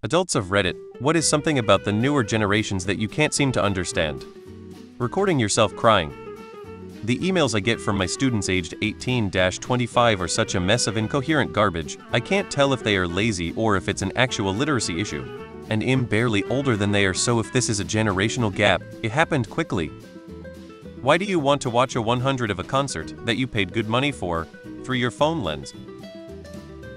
Adults of Reddit, what is something about the newer generations that you can't seem to understand? Recording yourself crying. The emails I get from my students aged 18-25 are such a mess of incoherent garbage, I can't tell if they are lazy or if it's an actual literacy issue. And I'm barely older than they are, so if this is a generational gap, it happened quickly. Why do you want to watch a 100 of a concert that you paid good money for through your phone lens?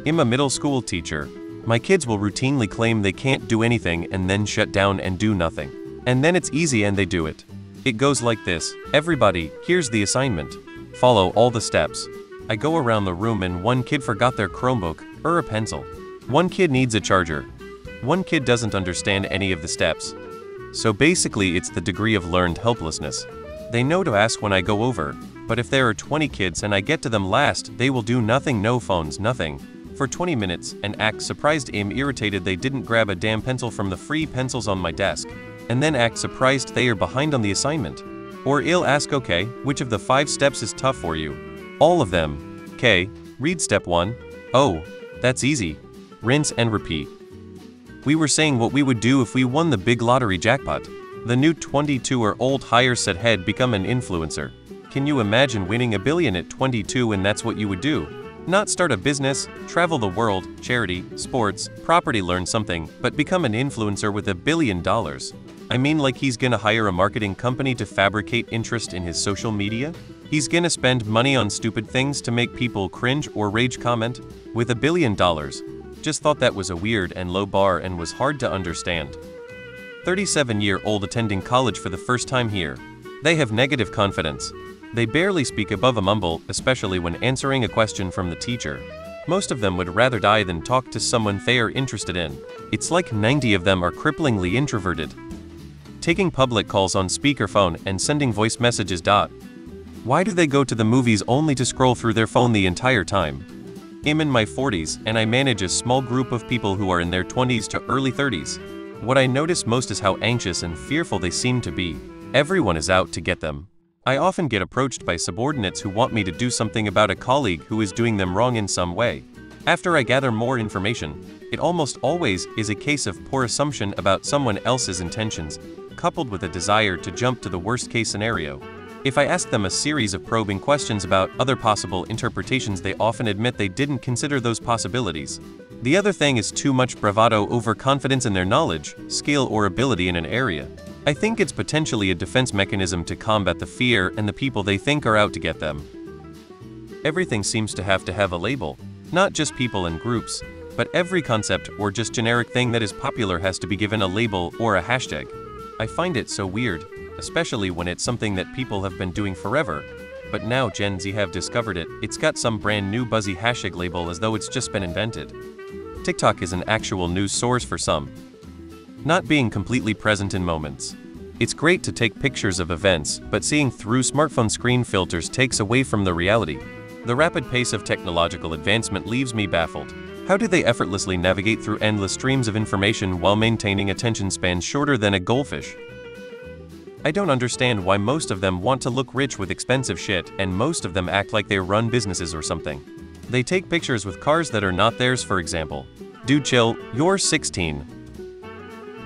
I'm a middle school teacher. My kids will routinely claim they can't do anything and then shut down and do nothing. And then it's easy and they do it. It goes like this: everybody, here's the assignment. Follow all the steps. I go around the room and one kid forgot their Chromebook or a pencil. One kid needs a charger. One kid doesn't understand any of the steps. So basically it's the degree of learned helplessness. They know to ask when I go over, but if there are 20 kids and I get to them last, they will do nothing, no phones, nothing, for 20 minutes and act surprised I'm irritated they didn't grab a damn pencil from the free pencils on my desk, and then act surprised they are behind on the assignment. Or I'll ask, okay, which of the 5 steps is tough for you? All of them. Okay, read step 1. Oh, that's easy. Rinse and repeat. We were saying what we would do if we won the big lottery jackpot. The new 22-year-old hire said head become an influencer. Can you imagine winning $1 billion at 22 and that's what you would do? Not start a business, travel the world, charity, sports, property, learn something, but become an influencer with $1 billion. I mean, like he's gonna hire a marketing company to fabricate interest in his social media? He's gonna spend money on stupid things to make people cringe or rage comment? With $1 billion. Just thought that was a weird and low bar and was hard to understand. 37-year-old attending college for the first time here. They have negative confidence. They barely speak above a mumble, especially when answering a question from the teacher. Most of them would rather die than talk to someone they are interested in. It's like 90 of them are cripplingly introverted. Taking public calls on speakerphone and sending voice messages. Why do they go to the movies only to scroll through their phone the entire time? I'm in my 40s and I manage a small group of people who are in their 20s to early 30s. What I notice most is how anxious and fearful they seem to be. Everyone is out to get them. I often get approached by subordinates who want me to do something about a colleague who is doing them wrong in some way. After I gather more information, it almost always is a case of poor assumption about someone else's intentions, coupled with a desire to jump to the worst-case scenario. If I ask them a series of probing questions about other possible interpretations, they often admit they didn't consider those possibilities. The other thing is too much bravado, overconfidence in their knowledge, skill, or ability in an area. I think it's potentially a defense mechanism to combat the fear and the people they think are out to get them. Everything seems to have a label. Not just people and groups, but every concept or just generic thing that is popular has to be given a label or a hashtag. I find it so weird, especially when it's something that people have been doing forever. But now Gen Z have discovered it, it's got some brand new buzzy hashtag label as though it's just been invented. TikTok is an actual news source for some. Not being completely present in moments. It's great to take pictures of events, but seeing through smartphone screen filters takes away from the reality. The rapid pace of technological advancement leaves me baffled. How do they effortlessly navigate through endless streams of information while maintaining attention spans shorter than a goldfish? I don't understand why most of them want to look rich with expensive shit, and most of them act like they run businesses or something. They take pictures with cars that are not theirs, for example. Dude, chill, you're 16.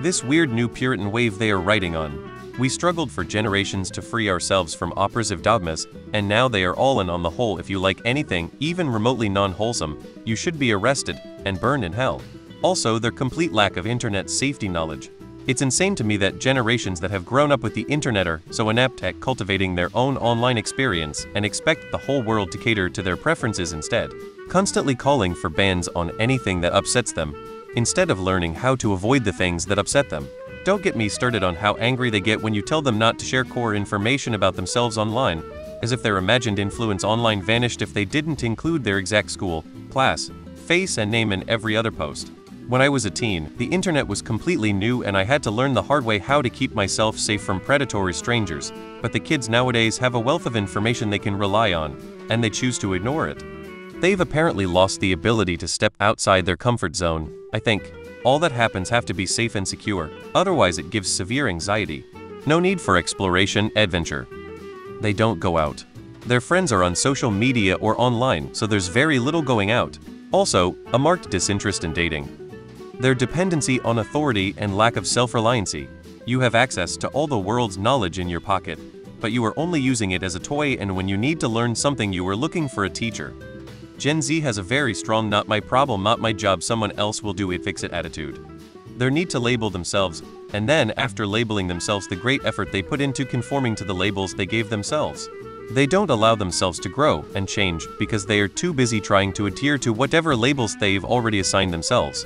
This weird new Puritan wave they are riding on. We struggled for generations to free ourselves from oppressive dogmas, and now they are all in on the whole. If you like anything, even remotely non-wholesome, you should be arrested and burned in hell. Also, their complete lack of internet safety knowledge. It's insane to me that generations that have grown up with the internet are so inept at cultivating their own online experience and expect the whole world to cater to their preferences instead, constantly calling for bans on anything that upsets them, instead of learning how to avoid the things that upset them. Don't get me started on how angry they get when you tell them not to share core information about themselves online, as if their imagined influence online vanished if they didn't include their exact school, class, face, and name in every other post. When I was a teen, the internet was completely new and I had to learn the hard way how to keep myself safe from predatory strangers, but the kids nowadays have a wealth of information they can rely on, and they choose to ignore it. They've apparently lost the ability to step outside their comfort zone, I think. All that happens have to be safe and secure, otherwise it gives severe anxiety. No need for exploration, adventure. They don't go out. Their friends are on social media or online, so there's very little going out. Also, a marked disinterest in dating. Their dependency on authority and lack of self-reliancy. You have access to all the world's knowledge in your pocket, but you are only using it as a toy, and when you need to learn something you are looking for a teacher. Gen Z has a very strong "not my problem, not my job, someone else will do it, fix it" attitude. Their need to label themselves, and then after labeling themselves, the great effort they put into conforming to the labels they gave themselves. They don't allow themselves to grow and change because they are too busy trying to adhere to whatever labels they've already assigned themselves.